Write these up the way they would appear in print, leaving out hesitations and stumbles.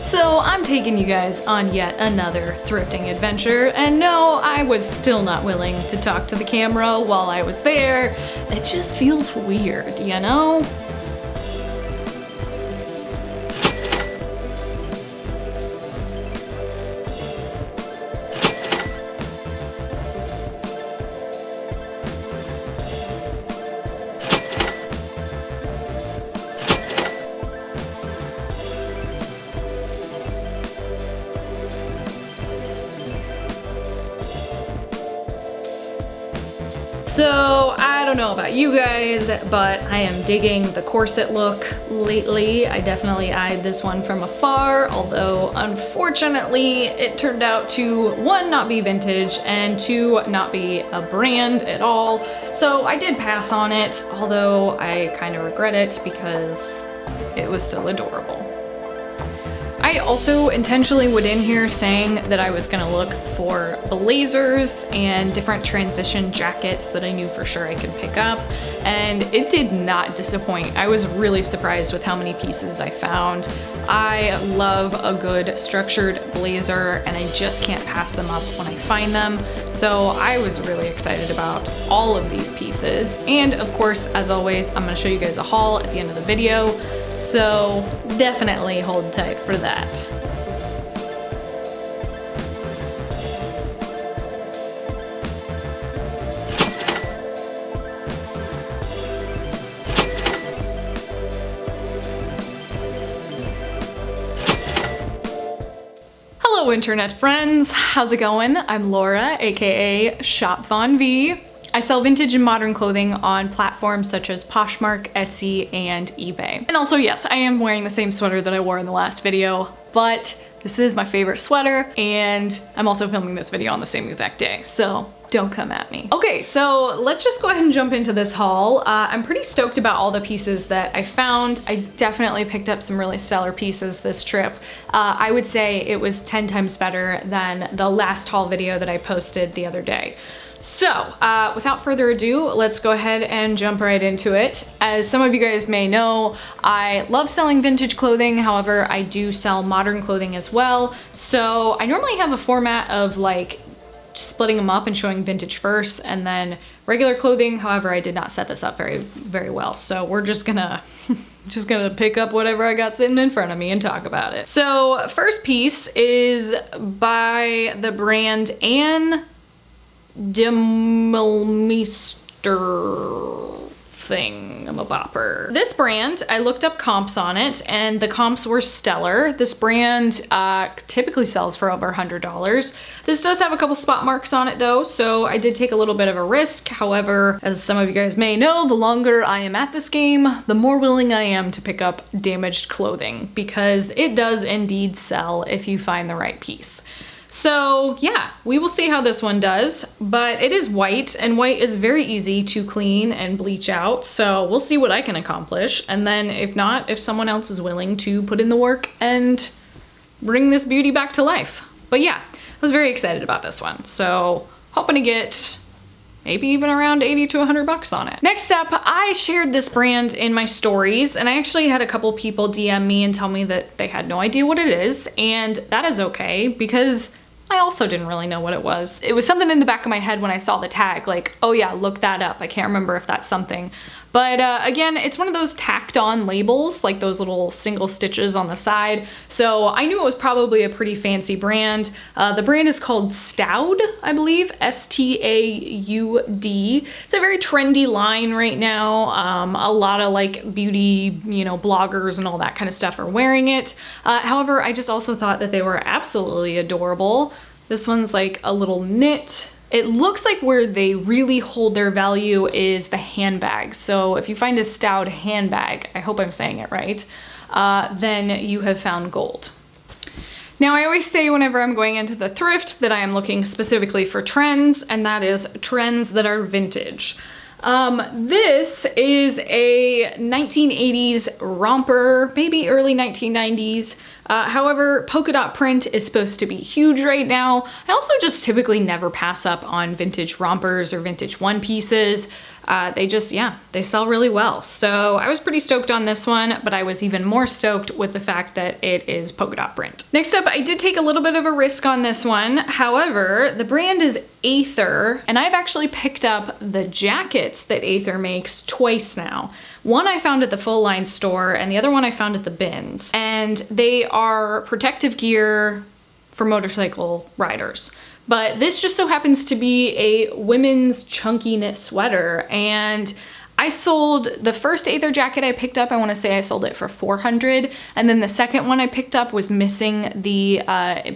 So I'm taking you guys on yet another thrifting adventure, and no, I was still not willing to talk to the camera while I was there. It just feels weird, you know? So I don't know about you guys, but I am digging the corset look lately. I definitely eyed this one from afar, although unfortunately it turned out to, one, not be vintage, and two, not be a brand at all. So I did pass on it, although I kind of regret it because it was still adorable. I also intentionally went in here saying that I was gonna look for blazers and different transition jackets that I knew for sure I could pick up, and it did not disappoint. I was really surprised with how many pieces I found. I love a good structured blazer, and I just can't pass them up when I find them. So I was really excited about all of these pieces. And of course, as always, I'm gonna show you guys a haul at the end of the video. So definitely hold tight for that. Hello internet friends, how's it going? I'm Laura, aka Shop Von V. I sell vintage and modern clothing on platforms such as Poshmark, Etsy, and eBay. And also, yes, I am wearing the same sweater that I wore in the last video, but this is my favorite sweater, and I'm also filming this video on the same exact day, so don't come at me. Okay, so let's just go ahead and jump into this haul. I'm pretty stoked about all the pieces that I found. I definitely picked up some really stellar pieces this trip. I would say it was 10 times better than the last haul video that I posted the other day. So, without further ado, let's go ahead and jump right into it. As some of you guys may know, I love selling vintage clothing. However, I do sell modern clothing as well. So I normally have a format of like splitting them up and showing vintage first and then regular clothing. However, I did not set this up very well. So we're just gonna pick up whatever I got sitting in front of me and talk about it. So first piece is by the brand Ann Demuelemeester thingamabopper. This brand, I looked up comps on it and the comps were stellar. This brand typically sells for over $100. This does have a couple spot marks on it though, so I did take a little bit of a risk. However, as some of you guys may know, the longer I am at this game, the more willing I am to pick up damaged clothing because it does indeed sell if you find the right piece. So yeah, we will see how this one does, but it is white and white is very easy to clean and bleach out. So we'll see what I can accomplish. And then if not, if someone else is willing to put in the work and bring this beauty back to life. But yeah, I was very excited about this one. So hoping to get maybe even around 80 to 100 bucks on it. Next up, I shared this brand in my stories and I actually had a couple people DM me and tell me that they had no idea what it is, and that is okay because I also didn't really know what it was. It was something in the back of my head when I saw the tag, like, oh yeah, look that up. I can't remember if that's something. But again, it's one of those tacked on labels, like those little single stitches on the side. So I knew it was probably a pretty fancy brand. The brand is called Staud, I believe, S-T-A-U-D. It's a very trendy line right now. A lot of like beauty, bloggers and all that kind of stuff are wearing it. However, I just also thought that they were absolutely adorable. This one's like a little knit. It looks like where they really hold their value is the handbag. So if you find a Staud handbag, I hope I'm saying it right, then you have found gold. Now I always say whenever I'm going into the thrift that I am looking specifically for trends, and that is trends that are vintage. This is a 1980s romper, maybe early 1990s. However, polka dot print is supposed to be huge right now. I also just typically never pass up on vintage rompers or vintage one pieces. They just, yeah, they sell really well. So I was pretty stoked on this one, but I was even more stoked with the fact that it is polka dot print. Next up, I did take a little bit of a risk on this one. However, the brand is Aether, and I've actually picked up the jackets that Aether makes twice now. One I found at the full line store, and the other one I found at the bins. And they are protective gear for motorcycle riders. But this just so happens to be a women's chunky knit sweater, and I sold the first Aether jacket I picked up, I wanna say I sold it for $400, and then the second one I picked up was missing the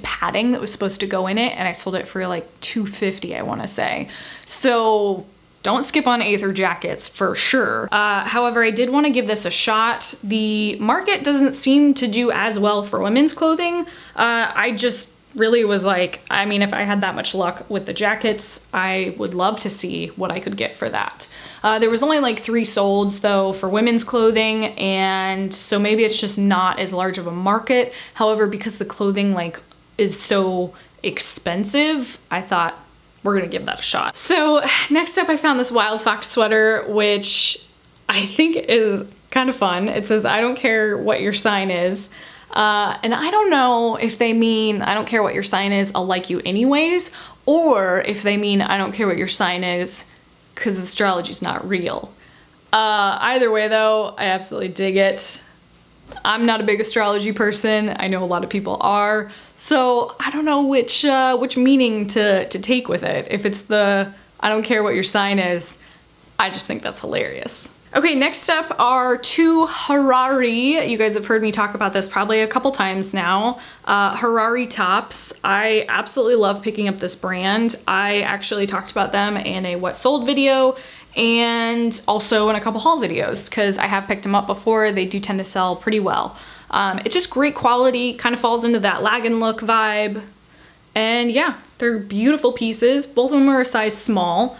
padding that was supposed to go in it, and I sold it for like $250, I wanna say. So don't skip on Aether jackets for sure. However, I did wanna give this a shot. The market doesn't seem to do as well for women's clothing. I just really was like, I mean, if I had that much luck with the jackets, I would love to see what I could get for that. There was only like 3 solds though for women's clothing, and so maybe it's just not as large of a market. However, because the clothing like is so expensive, I thought we're gonna give that a shot. So next up I found this Wild Fox sweater, which I think is kind of fun. It says, I don't care what your sign is. And I don't know if they mean, I don't care what your sign is, I'll like you anyways, or if they mean, I don't care what your sign is, because astrology's not real. Either way though, I absolutely dig it. I'm not a big astrology person. I know a lot of people are. So I don't know which meaning to take with it. If it's the, I don't care what your sign is, I just think that's hilarious. Okay, next up are 2 Harare. You guys have heard me talk about this probably a couple times now. Harare Tops. I absolutely love picking up this brand. I actually talked about them in a what sold video and also in a couple haul videos because I have picked them up before. They do tend to sell pretty well. It's just great quality, kind of falls into that Lagan look vibe. And yeah, they're beautiful pieces. Both of them are a size small.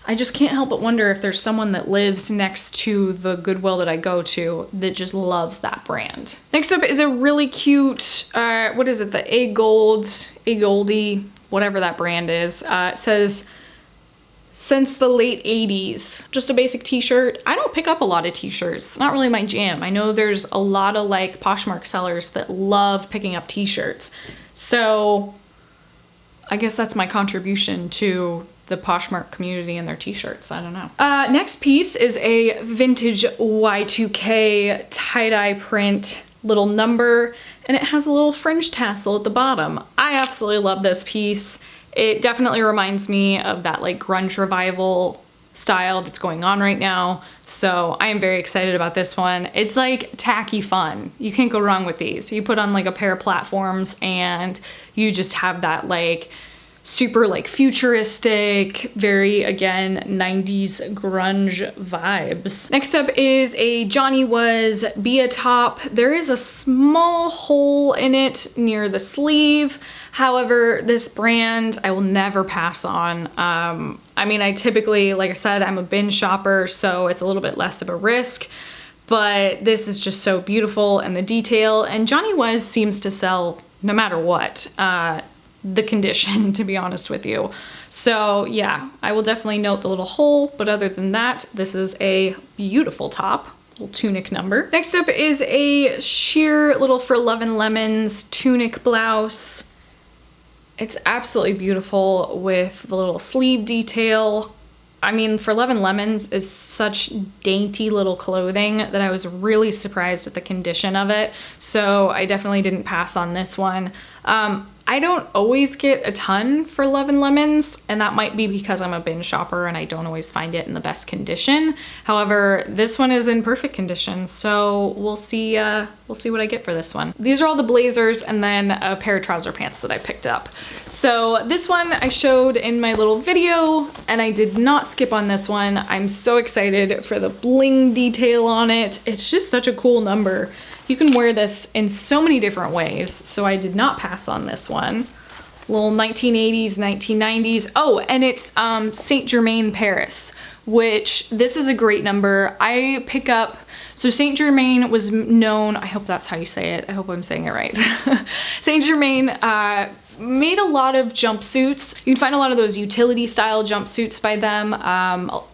I just can't help but wonder if there's someone that lives next to the Goodwill that I go to that just loves that brand. Next up is a really cute, what is it, the Goldie, whatever that brand is. It says, since the late 80s. Just a basic t-shirt. I don't pick up a lot of t-shirts. Not really my jam. I know there's a lot of like Poshmark sellers that love picking up t-shirts. So I guess that's my contribution to the Poshmark community and their t-shirts. I don't know. Next piece is a vintage Y2K tie-dye print little number, and it has a little fringe tassel at the bottom. I absolutely love this piece. It definitely reminds me of that like grunge revival style that's going on right now. So I am very excited about this one. It's like tacky fun. You can't go wrong with these. You put on like a pair of platforms and you just have that like super like futuristic, very again 90s grunge vibes. Next up is a Johnny Was Bia top. There is a small hole in it near the sleeve. However, this brand I will never pass on. I mean, I typically, like I said, I'm a bin shopper, so it's a little bit less of a risk, but this is just so beautiful, and the detail, and Johnny Was seems to sell no matter what. The condition, to be honest with you. So yeah, I will definitely note the little hole, but other than that, this is a beautiful top, little tunic number. Next up is a sheer little For Love and Lemons tunic blouse. It's absolutely beautiful with the little sleeve detail. I mean, For Love and Lemons is such dainty little clothing that I was really surprised at the condition of it. So I definitely didn't pass on this one. I don't always get a ton For Love and Lemons, and that might be because I'm a bin shopper and I don't always find it in the best condition. However, this one is in perfect condition, so we'll see what I get for this one. These are all the blazers and then a pair of trouser pants that I picked up. So this one I showed in my little video, and I did not skip on this one. I'm so excited for the bling detail on it. It's just such a cool number. You can wear this in so many different ways, so I did not pass on this one. Little 1980s, 1990s. Oh, and it's Saint Germain Paris, which this is a great number. I pick up, so Saint Germain was known, I hope that's how you say it. I hope I'm saying it right. Saint Germain made a lot of jumpsuits. You can find a lot of those utility style jumpsuits by them,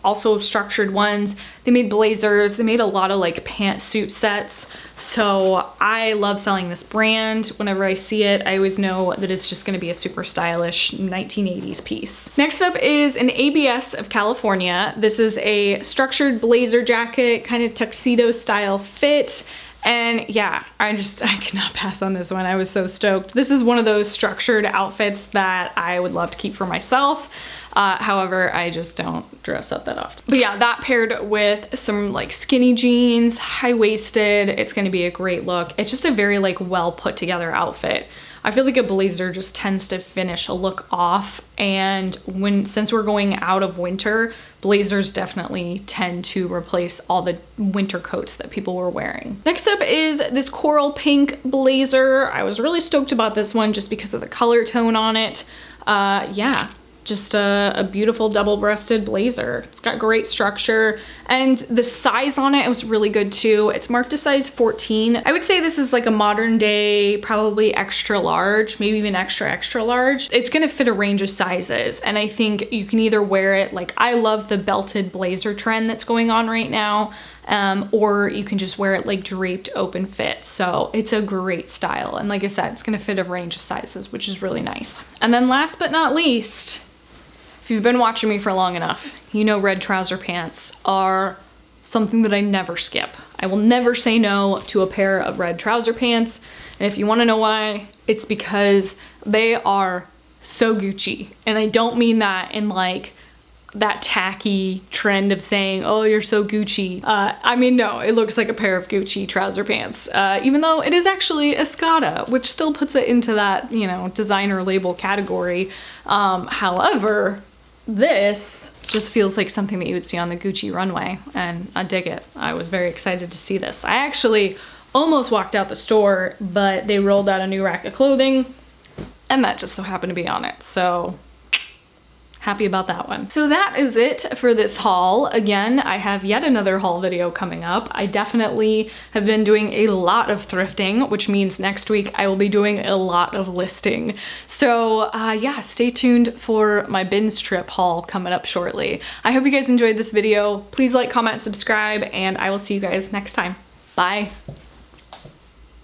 also structured ones. They made blazers, they made a lot of like pantsuit sets. So I love selling this brand. Whenever I see it, I always know that it's just gonna be a super stylish 1980s piece. Next up is an ABS of California. This is a structured blazer jacket, kind of tuxedo style fit. And yeah, I cannot pass on this one. I was so stoked. This is one of those structured outfits that I would love to keep for myself. However, I just don't dress up that often. But yeah, that paired with some like skinny jeans, high-waisted, it's gonna be a great look. It's just a very like well put together outfit. I feel like a blazer just tends to finish a look off, and since we're going out of winter, blazers definitely tend to replace all the winter coats that people were wearing. Next up is this coral pink blazer. I was really stoked about this one just because of the color tone on it. Yeah. Just a beautiful double-breasted blazer. It's got great structure, and the size on it was really good too. It's marked a size 14. I would say this is like a modern day, probably extra large, maybe even extra large. It's gonna fit a range of sizes, and I think you can either wear it, like I love the belted blazer trend that's going on right now, or you can just wear it like draped open fit. So it's a great style, and like I said, it's gonna fit a range of sizes, which is really nice. And then last but not least, if you've been watching me for long enough, you know red trouser pants are something that I never skip. I will never say no to a pair of red trouser pants. And if you wanna know why, it's because they are so Gucci. And I don't mean that in like that tacky trend of saying, oh, you're so Gucci. I mean, no, it looks like a pair of Gucci trouser pants, even though it is actually a Escada, which still puts it into that, you know, designer label category. However, this just feels like something that you would see on the Gucci runway, and I dig it. I was very excited to see this. I actually almost walked out the store, but they rolled out a new rack of clothing, and that just so happened to be on it. So happy about that one. So that is it for this haul. Again, I have yet another haul video coming up. I definitely have been doing a lot of thrifting, which means next week I will be doing a lot of listing. So yeah, stay tuned for my bins trip haul coming up shortly. I hope you guys enjoyed this video. Please like, comment, subscribe, and I will see you guys next time. Bye.